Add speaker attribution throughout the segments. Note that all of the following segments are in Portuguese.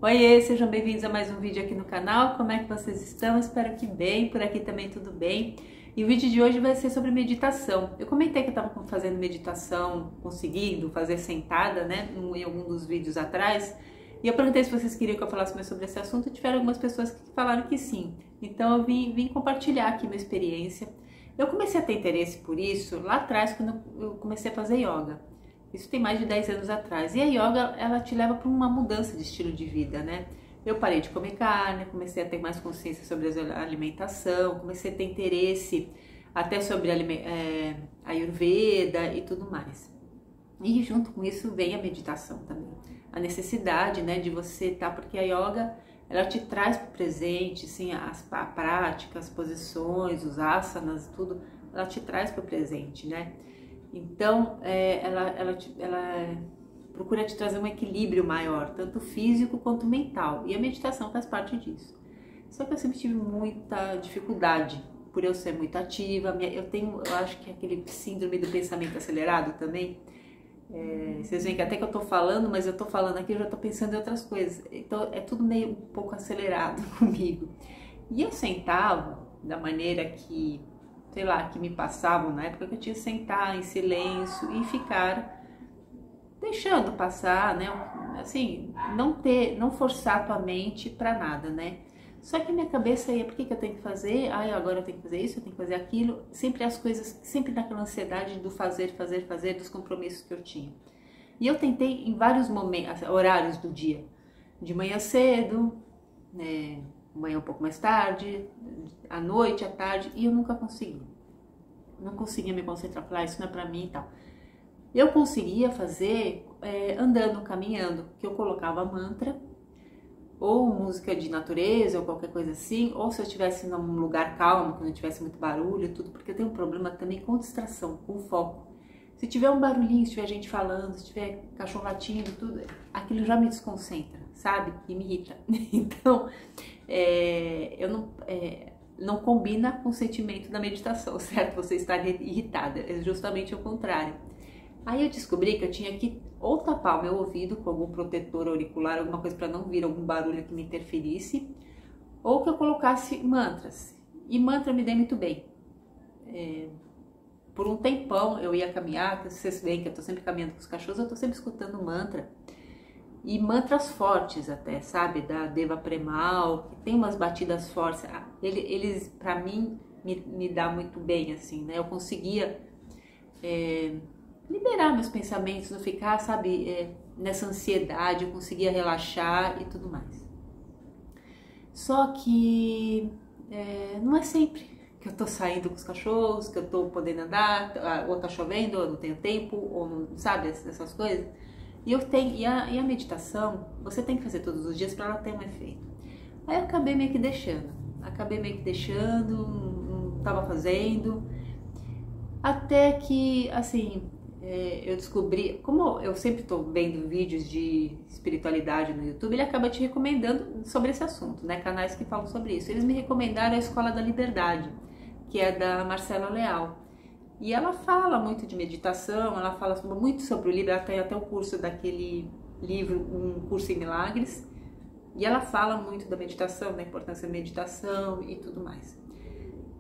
Speaker 1: Oiê, sejam bem-vindos a mais um vídeo aqui no canal. Como é que vocês estão? Espero que bem, por aqui também tudo bem. E o vídeo de hoje vai ser sobre meditação. Eu comentei que eu estava fazendo meditação, conseguindo fazer sentada, né, em algum dos vídeos atrás. E eu perguntei se vocês queriam que eu falasse mais sobre esse assunto e tiveram algumas pessoas que falaram que sim. Então eu vim compartilhar aqui minha experiência. Eu comecei a ter interesse por isso lá atrás, quando eu comecei a fazer yoga. Isso tem mais de 10 anos atrás. E a yoga, ela te leva para uma mudança de estilo de vida, né? Eu parei de comer carne, comecei a ter mais consciência sobre a alimentação, comecei a ter interesse até sobre a Ayurveda e tudo mais. E junto com isso vem a meditação também. A necessidade, né, de você estar, porque a yoga, ela te traz para o presente, sim, a prática, as posições, os asanas, tudo, ela te traz para o presente, né? Então, ela procura te trazer um equilíbrio maior, tanto físico quanto mental. E a meditação faz parte disso. Só que eu sempre tive muita dificuldade, por eu ser muito ativa. Eu acho que aquele síndrome do pensamento acelerado também. Vocês veem que até que eu tô falando, mas eu tô falando aqui, eu já tô pensando em outras coisas. Então, é tudo meio um pouco acelerado comigo. E eu sentava da maneira que, sei lá, que me passavam na época, que eu tinha que sentar em silêncio e ficar deixando passar, né? Assim, não forçar a tua mente para nada, né? Só que minha cabeça ia, por que eu tenho que fazer? Agora eu tenho que fazer isso, eu tenho que fazer aquilo. Sempre as coisas, sempre naquela ansiedade do fazer, dos compromissos que eu tinha. E eu tentei em vários momentos, horários do dia. De manhã cedo, né? Manhã um pouco mais tarde, à noite, à tarde, e eu nunca consegui. Não conseguia me concentrar, falar, isso não é pra mim e tal. Eu conseguia fazer andando, caminhando, que eu colocava mantra, ou música de natureza, ou qualquer coisa assim, ou se eu estivesse num lugar calmo, que não tivesse muito barulho, tudo, porque eu tenho um problema também com distração, com foco. Se tiver um barulhinho, se tiver gente falando, se tiver cachorro latindo, tudo, aquilo já me desconcentra, sabe? E me irrita. Então, não combina com o sentimento da meditação, certo? Você estar irritada, é justamente o contrário. Aí eu descobri que eu tinha que ou tapar o meu ouvido com algum protetor auricular, alguma coisa para não vir algum barulho que me interferisse, ou que eu colocasse mantras. E mantra me dei muito bem. Por um tempão eu ia caminhar, vocês veem que eu tô sempre caminhando com os cachorros, eu tô sempre escutando mantra. E mantras fortes até, sabe? Da Deva Premal, que tem umas batidas fortes. Eles pra mim, me dá muito bem, assim, né? Eu conseguia liberar meus pensamentos, não ficar, sabe, nessa ansiedade, eu conseguia relaxar e tudo mais. Só que não é sempre que eu tô saindo com os cachorros, que eu tô podendo andar, ou tá chovendo, ou não tenho tempo, ou não, sabe, essas coisas. E a meditação, você tem que fazer todos os dias para ela ter um efeito. Aí eu acabei meio que deixando, não tava fazendo, até que, assim, eu descobri, como eu sempre tô vendo vídeos de espiritualidade no YouTube, ele acaba te recomendando sobre esse assunto, né, canais que falam sobre isso. Eles me recomendaram a Escola da Liberdade, que é da Marcela Leal. E ela fala muito de meditação, ela fala muito sobre o livro, ela tem até o curso daquele livro, Um Curso em Milagres, e ela fala muito da meditação, da importância da meditação e tudo mais.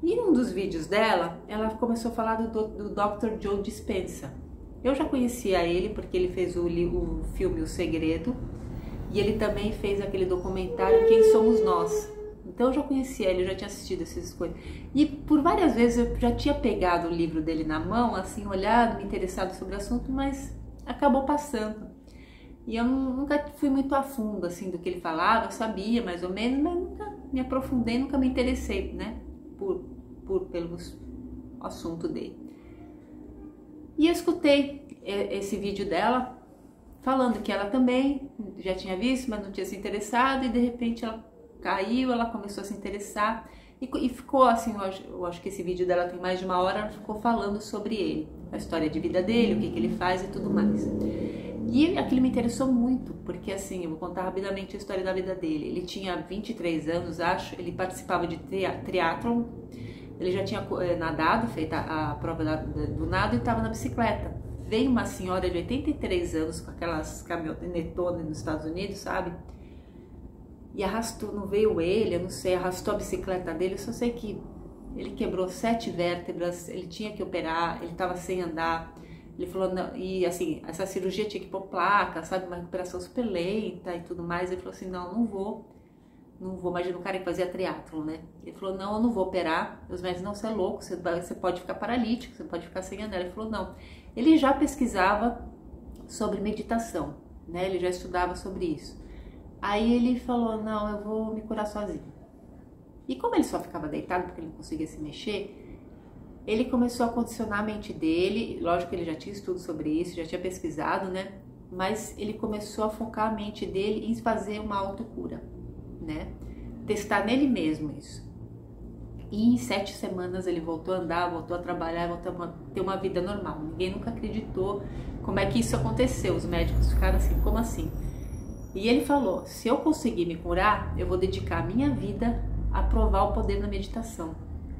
Speaker 1: E em um dos vídeos dela, ela começou a falar do Dr. Joe Dispenza. Eu já conhecia ele porque ele fez o filme O Segredo, e ele também fez aquele documentário Quem Somos Nós. Então eu já conhecia ele, eu já tinha assistido essas coisas. E por várias vezes eu já tinha pegado o livro dele na mão, assim, olhado, me interessado sobre o assunto, mas acabou passando. E eu nunca fui muito a fundo, assim, do que ele falava, eu sabia mais ou menos, mas nunca me aprofundei, nunca me interessei, né, pelo assunto dele. E eu escutei esse vídeo dela, falando que ela também já tinha visto, mas não tinha se interessado, e de repente ela caiu, ela começou a se interessar e ficou assim, eu acho que esse vídeo dela tem mais de uma hora, ela ficou falando sobre ele, a história de vida dele, o que ele faz e tudo mais. E aquilo me interessou muito, porque assim, eu vou contar rapidamente a história da vida dele. Ele tinha 23 anos, acho, ele participava de triatlon, ele já tinha nadado, feito a prova do nado e estava na bicicleta. Veio uma senhora de 83 anos com aquelas caminhonetonas nos Estados Unidos, sabe? e arrastou, não veio ele, eu não sei, arrastou a bicicleta dele, eu só sei que ele quebrou 7 vértebras, ele tinha que operar, ele estava sem andar. Ele falou, não, e assim, essa cirurgia tinha que pôr placa, sabe, uma recuperação super lenta e tudo mais. Ele falou assim, não vou, imagina um cara que fazia triatlon, né? Ele falou, não, eu não vou operar. Os médicos, não, você é louco, você pode ficar paralítico, você pode ficar sem andar. Ele falou, não. Ele já pesquisava sobre meditação, né? Ele já estudava sobre isso. Aí ele falou, não, eu vou me curar sozinho. E como ele só ficava deitado porque ele não conseguia se mexer, ele começou a condicionar a mente dele. Lógico que ele já tinha estudo sobre isso, já tinha pesquisado, né? Mas ele começou a focar a mente dele em fazer uma autocura, né? Testar nele mesmo isso. E em 7 semanas ele voltou a andar, voltou a trabalhar, voltou a ter uma vida normal. Ninguém nunca acreditou como é que isso aconteceu. Os médicos ficaram assim, como assim? E ele falou, se eu conseguir me curar, eu vou dedicar a minha vida a provar o poder da meditação.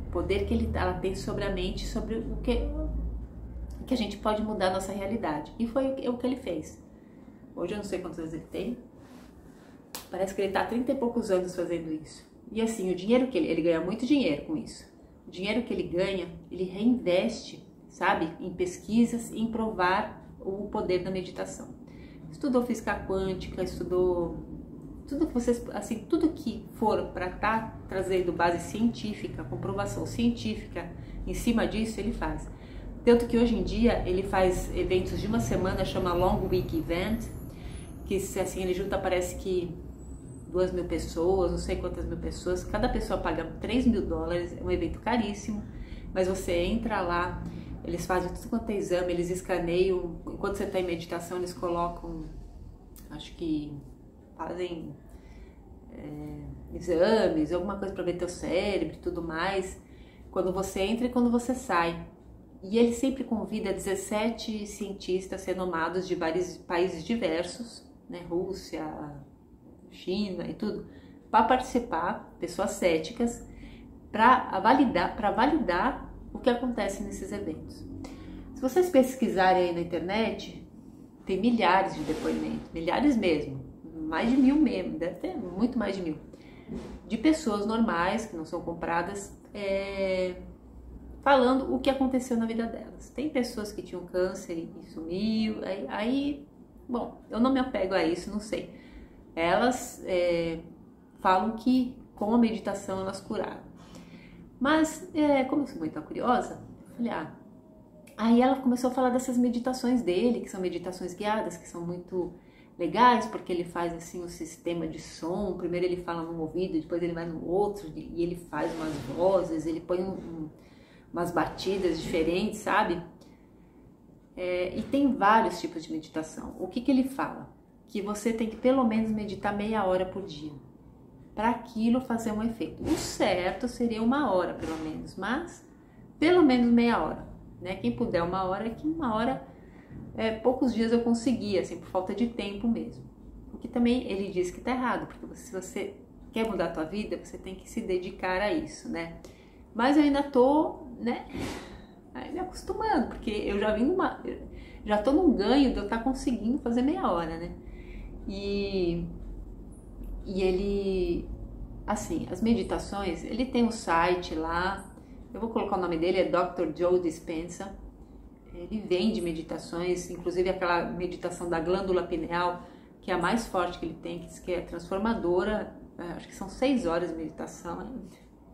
Speaker 1: O poder que ela tem sobre a mente, sobre o que a gente pode mudar a nossa realidade. E foi o que ele fez. Hoje eu não sei quantos anos ele tem. Parece que ele está há 30 e poucos anos fazendo isso. E assim, o dinheiro que ele ganha muito dinheiro com isso. O dinheiro que ele ganha, ele reinveste, sabe, em pesquisas e em provar o poder da meditação. Estudou física quântica, estudou tudo que vocês, assim, tudo que for para estar trazendo base científica, comprovação científica em cima disso, ele faz. Tanto que hoje em dia ele faz eventos de uma semana, chama Long Week Event, que assim, ele junta, parece que 2.000 pessoas, não sei quantas mil pessoas, cada pessoa paga $3.000, é um evento caríssimo, mas você entra lá, eles fazem tudo quanto é exame, eles escaneiam, enquanto você está em meditação eles colocam, acho que fazem exames, alguma coisa para ver teu cérebro e tudo mais, quando você entra e quando você sai. E ele sempre convida 17 cientistas renomados de vários países diversos, né, Rússia, China e tudo, para participar, pessoas céticas, para validar o que acontece nesses eventos. Se vocês pesquisarem aí na internet, tem milhares de depoimentos, milhares mesmo, mais de 1.000 mesmo, deve ter muito mais de 1.000, de pessoas normais, que não são compradas, falando o que aconteceu na vida delas. Tem pessoas que tinham câncer e sumiu, aí bom, eu não me apego a isso, não sei. Elas falam que com a meditação elas curaram. Mas, como eu sou muito curiosa, eu falei, aí ela começou a falar dessas meditações dele, que são meditações guiadas, que são muito legais, porque ele faz assim um sistema de som. Primeiro ele fala num ouvido, depois ele vai no outro, e ele faz umas vozes, ele põe umas batidas diferentes, sabe? E tem vários tipos de meditação. O que ele fala? Que você tem que pelo menos meditar meia hora por dia, para aquilo fazer um efeito. O certo seria 1 hora pelo menos, mas pelo menos meia hora, né? Quem puder 1 hora, que 1 hora, poucos dias eu consegui, assim, por falta de tempo mesmo. O que também ele diz que tá errado, porque se você quer mudar a tua vida, você tem que se dedicar a isso, né? Mas eu ainda tô, né, me acostumando, porque eu já tô num ganho de eu estar conseguindo fazer meia hora, né? E ele, assim, as meditações, ele tem um site lá, eu vou colocar o nome dele, é Dr. Joe Dispenza. Ele vende meditações, inclusive aquela meditação da glândula pineal, que é a mais forte que ele tem, que diz que é transformadora. Acho que são 6 horas de meditação,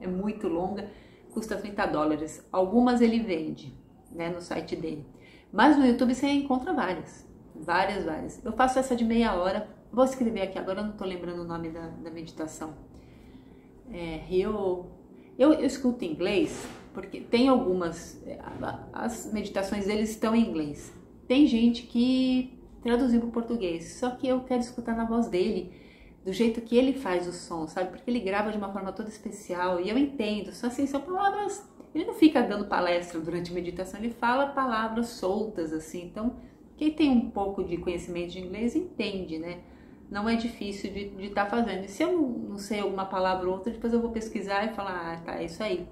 Speaker 1: é muito longa, custa $30. Algumas ele vende, né, no site dele, mas no YouTube você encontra várias. Eu faço essa de meia hora, vou escrever aqui agora, eu não tô lembrando o nome da meditação. Eu escuto em inglês, porque tem algumas, as meditações deles estão em inglês. Tem gente que traduziu para o português, só que eu quero escutar na voz dele, do jeito que ele faz o som, sabe? Porque ele grava de uma forma toda especial e eu entendo, só assim, são palavras, ele não fica dando palestra durante a meditação, ele fala palavras soltas, assim. Então, quem tem um pouco de conhecimento de inglês entende, né? Não é difícil de estar fazendo. E se eu não sei alguma palavra ou outra, depois eu vou pesquisar e falar, tá, é isso aí.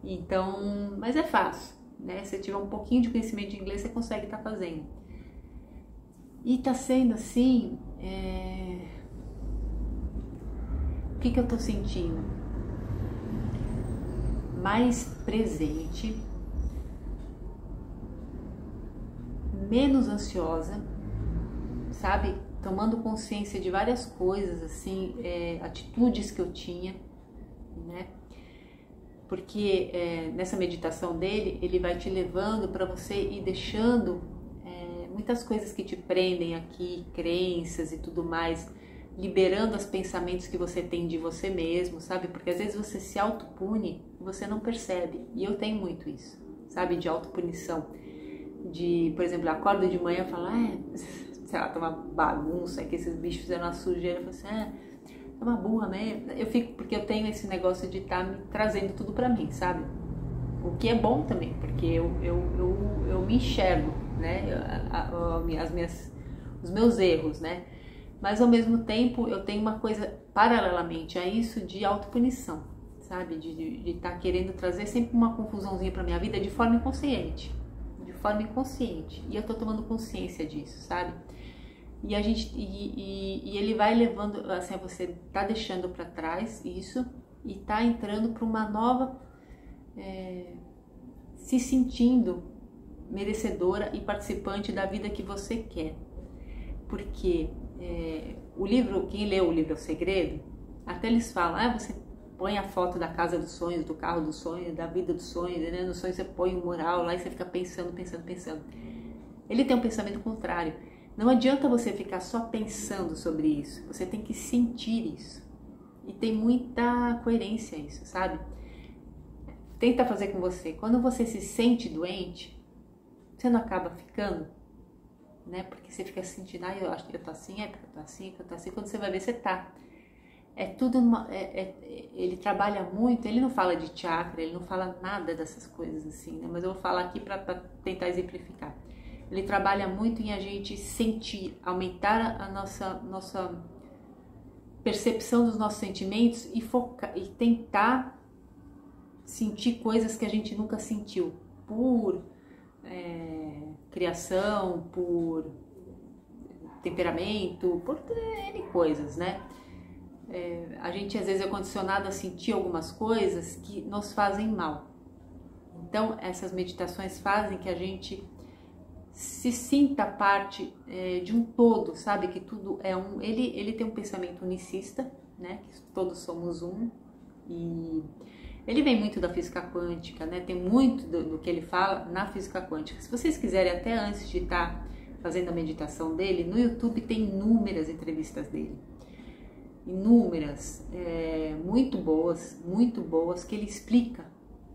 Speaker 1: Então, mas é fácil, né? Se tiver um pouquinho de conhecimento de inglês, você consegue estar fazendo. E tá sendo assim, que eu tô sentindo? Mais presente, menos ansiosa, sabe? Tomando consciência de várias coisas, assim, atitudes que eu tinha, né? Porque nessa meditação dele, ele vai te levando para você ir deixando muitas coisas que te prendem aqui, crenças e tudo mais, liberando os pensamentos que você tem de você mesmo, sabe? Porque às vezes você se autopune e você não percebe. E eu tenho muito isso, sabe? De autopunição. De, por exemplo, eu acordo de manhã e falo, sei lá, tá uma bagunça, que esses bichos fizeram uma sujeira. Eu falo assim, é uma burra, né? Eu fico, porque eu tenho esse negócio de estar me trazendo tudo pra mim, sabe? O que é bom também, porque eu me enxergo, né? Os meus erros, né? Mas ao mesmo tempo eu tenho uma coisa paralelamente a isso de autopunição, sabe? De estar querendo trazer sempre uma confusãozinha pra minha vida de forma inconsciente. De forma inconsciente. E eu tô tomando consciência disso, sabe? E a gente e ele vai levando, assim, você tá deixando para trás isso e tá entrando para uma nova, se sentindo merecedora e participante da vida que você quer. Porque o livro, quem lê o livro É o Segredo, até eles falam, você põe a foto da casa dos sonhos, do carro dos sonhos, da vida dos sonhos, né? No sonho você põe um mural lá e você fica pensando. Ele tem um pensamento contrário. Não adianta você ficar só pensando sobre isso, você tem que sentir isso. E tem muita coerência isso, sabe? Tenta fazer com você. Quando você se sente doente, você não acaba ficando, né? Porque você fica sentindo, eu acho que eu tô assim, porque eu tô assim, porque eu tô assim. Quando você vai ver, você tá. É tudo, ele trabalha muito, ele não fala de chakra, ele não fala nada dessas coisas assim, né? Mas eu vou falar aqui para tentar exemplificar. Ele trabalha muito em a gente sentir, aumentar a nossa percepção dos nossos sentimentos e focar e tentar sentir coisas que a gente nunca sentiu, por criação, por temperamento, por N coisas, né? A gente às vezes é condicionado a sentir algumas coisas que nos fazem mal. Então essas meditações fazem que a gente se sinta parte de um todo, sabe? Que tudo é um. Ele tem um pensamento unicista, né? Que todos somos um. E ele vem muito da física quântica, né? Tem muito do que ele fala na física quântica. Se vocês quiserem, até antes de estar fazendo a meditação dele, no YouTube tem inúmeras entrevistas dele. Inúmeras, muito boas, que ele explica,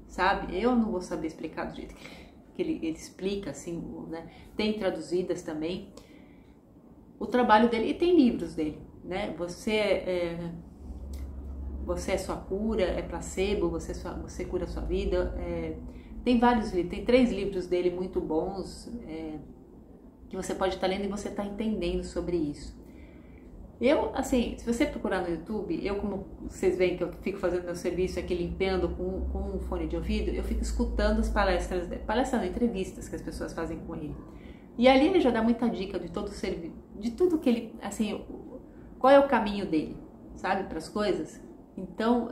Speaker 1: sabe? Eu não vou saber explicar do jeito que ele explica, assim, né? Tem traduzidas também o trabalho dele, e tem livros dele, né? Você é sua cura, é placebo, você cura a sua vida. Tem vários livros, tem 3 livros dele muito bons, que você pode estar lendo e você está entendendo sobre isso. Eu, assim, se você procurar no YouTube, como vocês veem que eu fico fazendo meu serviço aqui limpando com um fone de ouvido, eu fico escutando as palestras, entrevistas que as pessoas fazem com ele. E ali ele já dá muita dica de todo o serviço, de tudo que ele, assim, qual é o caminho dele, sabe, para as coisas. Então,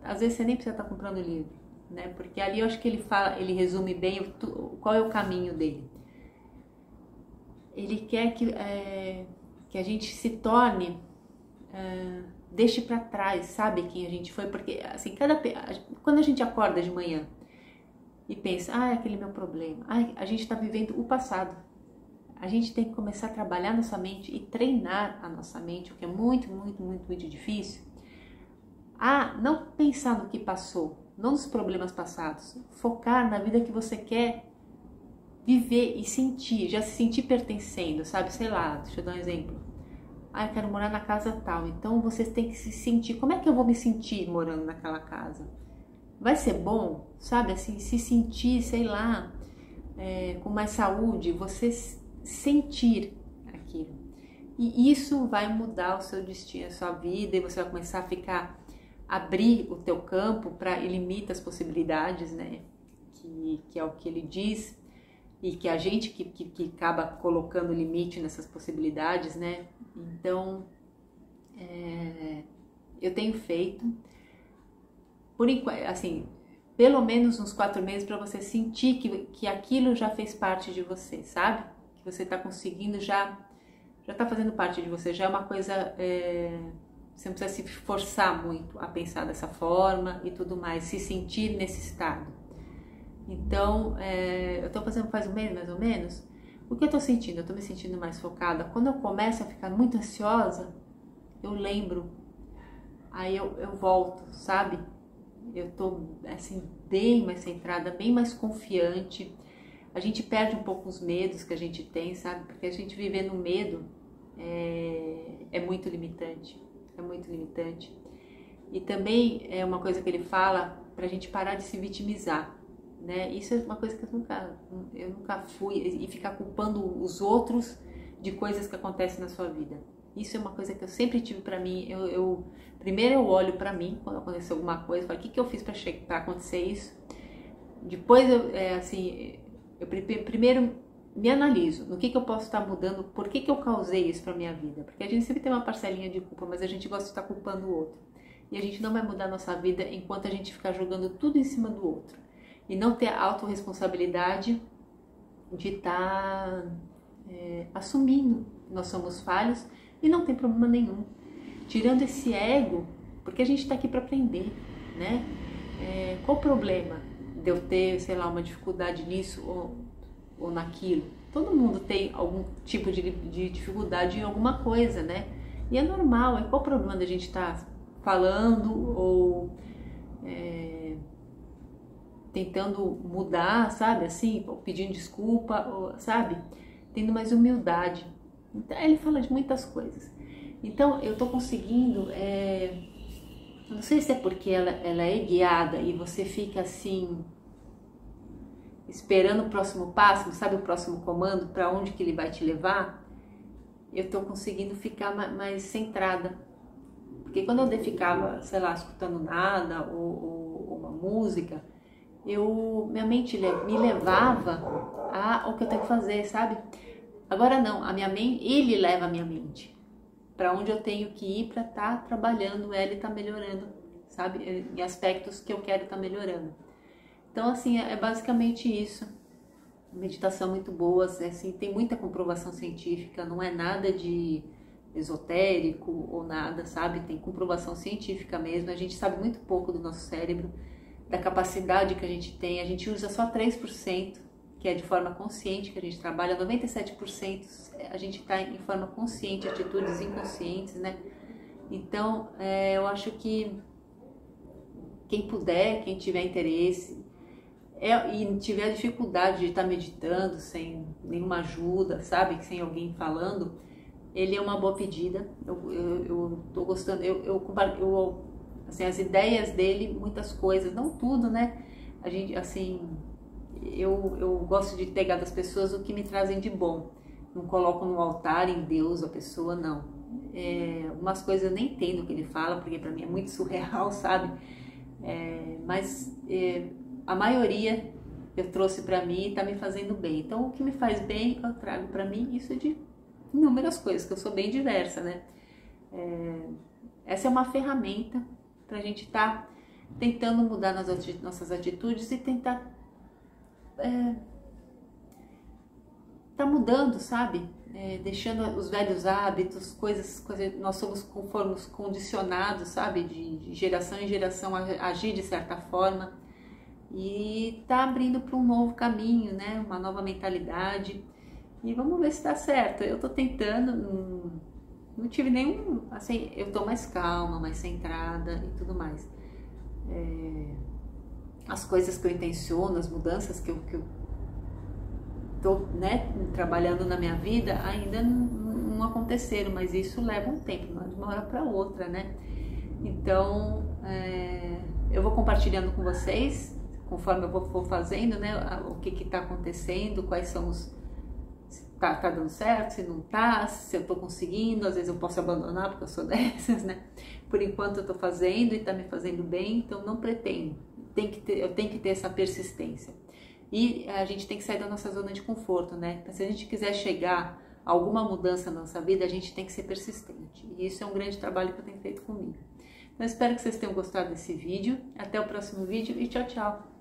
Speaker 1: às vezes você nem precisa estar comprando o livro, né? Porque ali eu acho que ele resume bem qual é o caminho dele. Ele quer que a gente se torne, deixe para trás, sabe, quem a gente foi, porque assim, quando a gente acorda de manhã e pensa, aquele meu problema, a gente está vivendo o passado. A gente tem que começar a trabalhar nossa mente e treinar a nossa mente, o que é muito, muito, muito, muito difícil, a não pensar no que passou, não nos problemas passados, focar na vida que você quer viver e sentir, já se sentir pertencendo, sabe? Sei lá, deixa eu dar um exemplo. Eu quero morar na casa tal. Então vocês têm que se sentir. Como é que eu vou me sentir morando naquela casa? Vai ser bom, sabe? Assim, se sentir, sei lá, com mais saúde, você sentir aquilo. E isso vai mudar o seu destino, a sua vida, e você vai começar a abrir o teu campo para ilimitar as possibilidades, né? Que é o que ele diz. E que a gente que acaba colocando limite nessas possibilidades, né? Então, eu tenho feito, por enquanto, assim, pelo menos uns 4 meses para você sentir que aquilo já fez parte de você, sabe? Que você está conseguindo, já está fazendo parte de você, já é uma coisa, você não precisa se forçar muito a pensar dessa forma e tudo mais, se sentir nesse estado. Então, eu estou fazendo faz um mês mais ou menos. O que eu estou sentindo? Eu estou me sentindo mais focada. Quando eu começo a ficar muito ansiosa, eu lembro, aí eu volto, sabe? Eu tô assim bem mais centrada, bem mais confiante. A gente perde um pouco os medos que a gente tem, sabe? Porque a gente viver no medo é muito limitante, é muito limitante. E também é uma coisa que ele fala pra gente parar de se vitimizar, né? Isso é uma coisa que eu nunca fui, e ficar culpando os outros de coisas que acontecem na sua vida. Isso é uma coisa que eu sempre tive pra mim. Primeiro eu olho pra mim quando aconteceu alguma coisa, falo, o que eu fiz pra acontecer isso? Depois eu primeiro me analiso no que eu posso estar mudando, por que eu causei isso pra minha vida. Porque a gente sempre tem uma parcelinha de culpa, mas a gente gosta de estar culpando o outro. E a gente não vai mudar a nossa vida enquanto a gente ficar jogando tudo em cima do outro. E não ter a autorresponsabilidade de estar assumindo que nós somos falhos e não tem problema nenhum. Tirando esse ego, porque a gente está aqui para aprender, né? Qual o problema de eu ter, sei lá, uma dificuldade nisso ou naquilo? Todo mundo tem algum tipo de dificuldade em alguma coisa, né? E é normal. Qual o problema da gente estar falando ou tentando mudar, sabe? Assim, ou pedindo desculpa, ou, sabe? Tendo mais humildade. Então, ele fala de muitas coisas. Então, eu tô conseguindo, não sei se é porque ela é guiada e você fica assim, esperando o próximo passo, sabe o próximo comando, para onde que ele vai te levar. Eu tô conseguindo ficar mais centrada. Porque quando eu ficava, sei lá, escutando nada ou uma música, minha mente me levava ao que eu tenho que fazer, sabe? Agora não, ele leva a minha mente para onde eu tenho que ir para estar trabalhando ela e estar melhorando, sabe? Em aspectos que eu quero estar melhorando. Então, assim, é basicamente isso. Meditação muito boa, assim, tem muita comprovação científica, não é nada de esotérico ou nada, sabe? Tem comprovação científica mesmo. A gente sabe muito pouco do nosso cérebro, da capacidade que a gente usa só 3%, que é de forma consciente que a gente trabalha, 97% a gente está em forma consciente, atitudes inconscientes, né? Então, eu acho que quem puder, quem tiver interesse e tiver dificuldade de estar meditando sem nenhuma ajuda, sabe? Sem alguém falando, ele é uma boa pedida. Eu tô gostando, assim, as ideias dele, muitas coisas, não tudo, né? A gente, assim, eu gosto de pegar das pessoas o que me trazem de bom. Não coloco no altar, em Deus, a pessoa, não. Umas coisas eu nem entendo o que ele fala, porque pra mim é muito surreal, sabe? Mas a maioria eu trouxe pra mim e tá me fazendo bem. Então, o que me faz bem, eu trago pra mim, isso de inúmeras coisas, que eu sou bem diversa, né? Essa é uma ferramenta pra gente estar tentando mudar nossas atitudes e tentar tá mudando, sabe? Deixando os velhos hábitos, coisas nós fomos condicionados, sabe? De geração em geração a agir de certa forma e tá abrindo para um novo caminho, né? Uma nova mentalidade e vamos ver se dá certo. Eu tô tentando, não tive nenhum, assim, eu tô mais calma, mais centrada e tudo mais. As coisas que eu intenciono, as mudanças que eu tô, né, trabalhando na minha vida ainda não aconteceram, mas isso leva um tempo, não é de uma hora para outra, né? Então, eu vou compartilhando com vocês, conforme eu vou fazendo, né, o que tá acontecendo, quais são se tá dando certo, se não tá, se eu tô conseguindo, às vezes eu posso abandonar porque eu sou dessas, né? Por enquanto eu tô fazendo e tá me fazendo bem, então não pretendo. Eu tenho que ter essa persistência. E a gente tem que sair da nossa zona de conforto, né? Se a gente quiser chegar a alguma mudança na nossa vida, a gente tem que ser persistente. E isso é um grande trabalho que eu tenho feito comigo. Eu espero que vocês tenham gostado desse vídeo. Até o próximo vídeo e tchau, tchau!